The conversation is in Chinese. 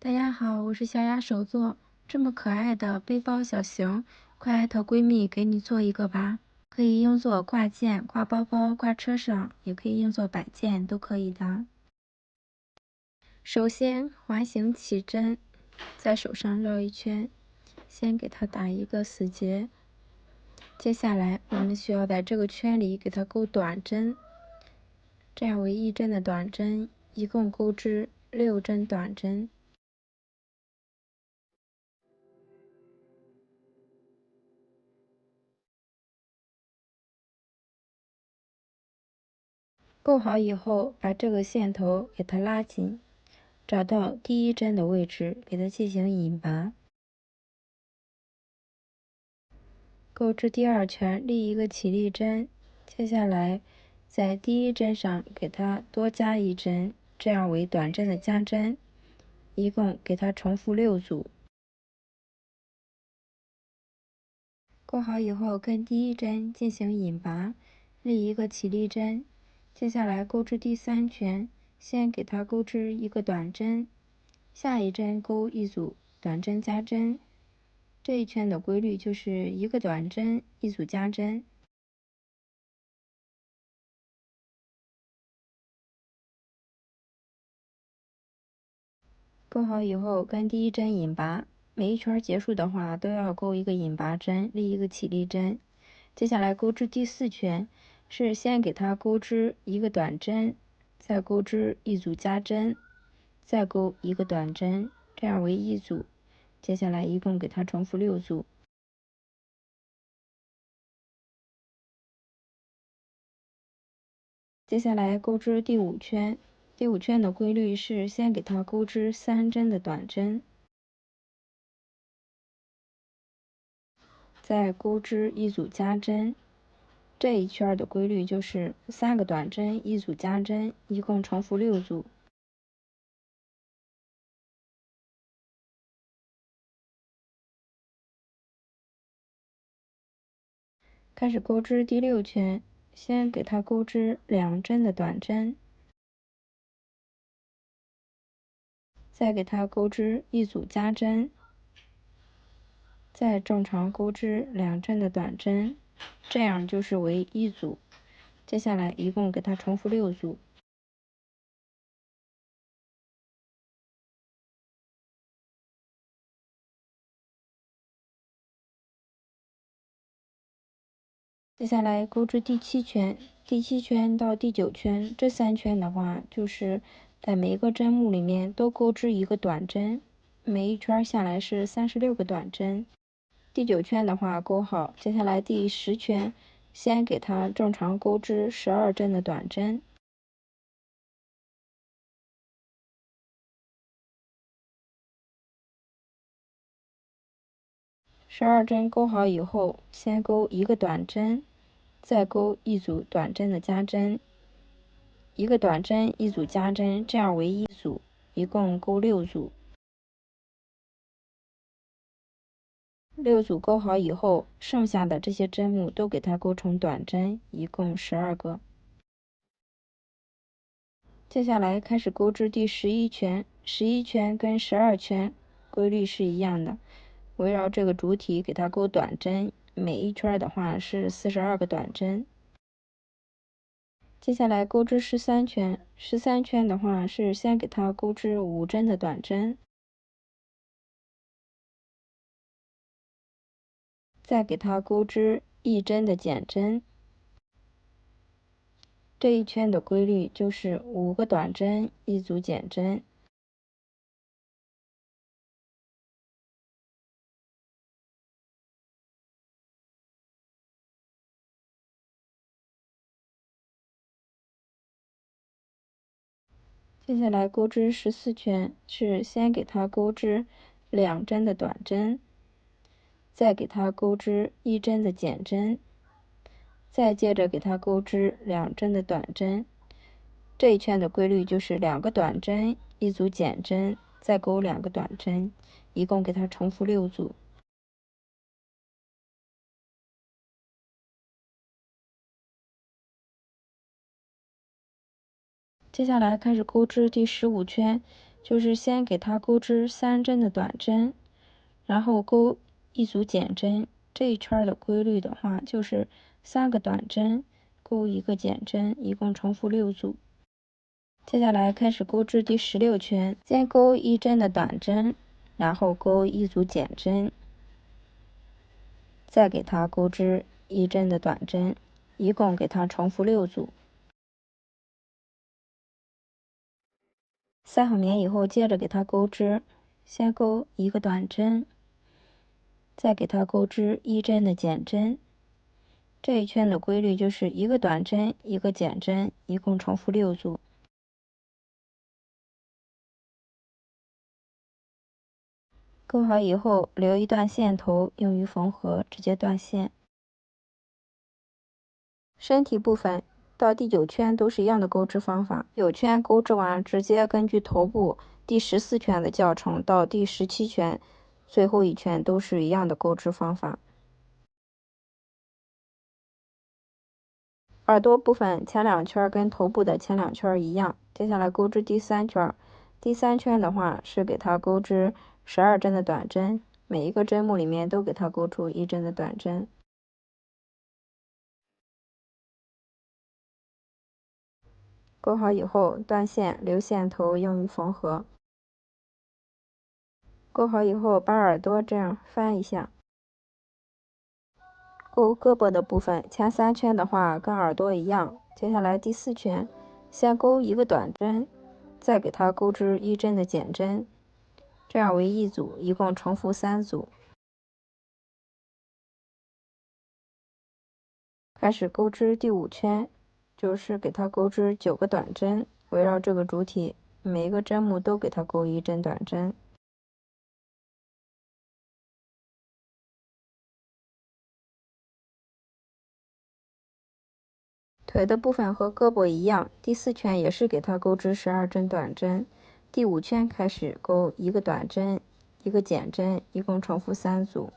大家好，我是小雅手作。这么可爱的背包小熊，快艾特闺蜜给你做一个吧。可以用作挂件、挂包包、挂车上，也可以用作摆件，都可以的。首先环形起针，在手上绕一圈，先给它打一个死结。接下来我们需要在这个圈里给它钩短针，这样为1针的短针，一共钩织6针短针。钩好以后，把这个线头给它拉紧，找到第1针的位置，给它进行引拔。钩织第2圈，立一个起立针，接下来在第1针上给它多加1针，这样为短针的加针，一共给它重复6组。钩好以后，跟第1针进行引拔，立一个起立针，接下来钩织第3圈，先给它钩织一个短针，下一针钩一组短针加针。这一圈的规律就是一个短针一组加针。钩好以后，跟第1针引拔，每一圈结束的话都要钩一个引拔针，立一个起立针。接下来钩织第4圈，是先给它钩织一个短针，再钩织一组加针，再钩一个短针，这样为1组。接下来一共给它重复6组。接下来钩织第5圈，第5圈的规律是先给它钩织3针的短针，再钩织一组加针。这一圈的规律就是3个短针一组加针，一共重复6组。开始钩织第6圈，先给它钩织2针的短针，再给它钩织一组加针，再正常钩织2针的短针，这样就是为1组。接下来一共给它重复6组。接下来钩织第7圈，第7圈到第9圈这3圈的话，就是在每一个针目里面都钩织一个短针，每一圈下来是36个短针。第9圈的话钩好，接下来第10圈，先给它正常钩织12针的短针。12针钩好以后，先钩一个短针，再钩一组短针的加针，一个短针一组加针，这样为1组，一共钩6组。6组钩好以后，剩下的这些针目都给它钩成短针，一共12个。接下来开始钩织第11圈，11圈跟12圈规律是一样的，围绕这个主体给它钩短针，每一圈的话是42个短针。接下来钩织13圈，13圈的话是先给它钩织5针的短针，再给它钩织1针的减针。这一圈的规律就是5个短针一组减针。接下来钩织14圈，是先给它钩织2针的短针，再给它钩织1针的减针，再接着给它钩织2针的短针。这一圈的规律就是2个短针一组减针，再钩2个短针，一共给它重复6组。接下来开始钩织第15圈，就是先给它钩织3针的短针，然后钩1组减针。这一圈的规律的话，就是3个短针钩1个减针，一共重复6组。接下来开始钩织第16圈，先钩1针的短针，然后钩1组减针，再给它钩织1针的短针，一共给它重复6组。塞好棉以后，接着给它钩织，先钩1个短针，再给它钩织1针的减针。这一圈的规律就是1个短针1个减针，一共重复6组。钩好以后，留一段线头用于缝合，直接断线。身体部分到第9圈都是一样的钩织方法。9圈钩织完，直接根据头部第14圈的教程到第17圈最后一圈都是一样的钩织方法。耳朵部分前2圈跟头部的前2圈一样，接下来钩织第3圈。第3圈的话是给它钩织12针的短针，每一个针目里面都给它钩出1针的短针。钩好以后，断线，留线头用于缝合。钩好以后，把耳朵这样翻一下。钩胳膊的部分，前3圈的话跟耳朵一样，接下来第4圈，先钩1个短针，再给它钩织1针的减针，这样为1组，一共重复3组。开始钩织第5圈，就是给它钩织9个短针，围绕这个主体，每一个针目都给它钩1针短针。腿的部分和胳膊一样，第4圈也是给它钩织12针短针。第5圈开始钩1个短针1个减针，一共重复3组。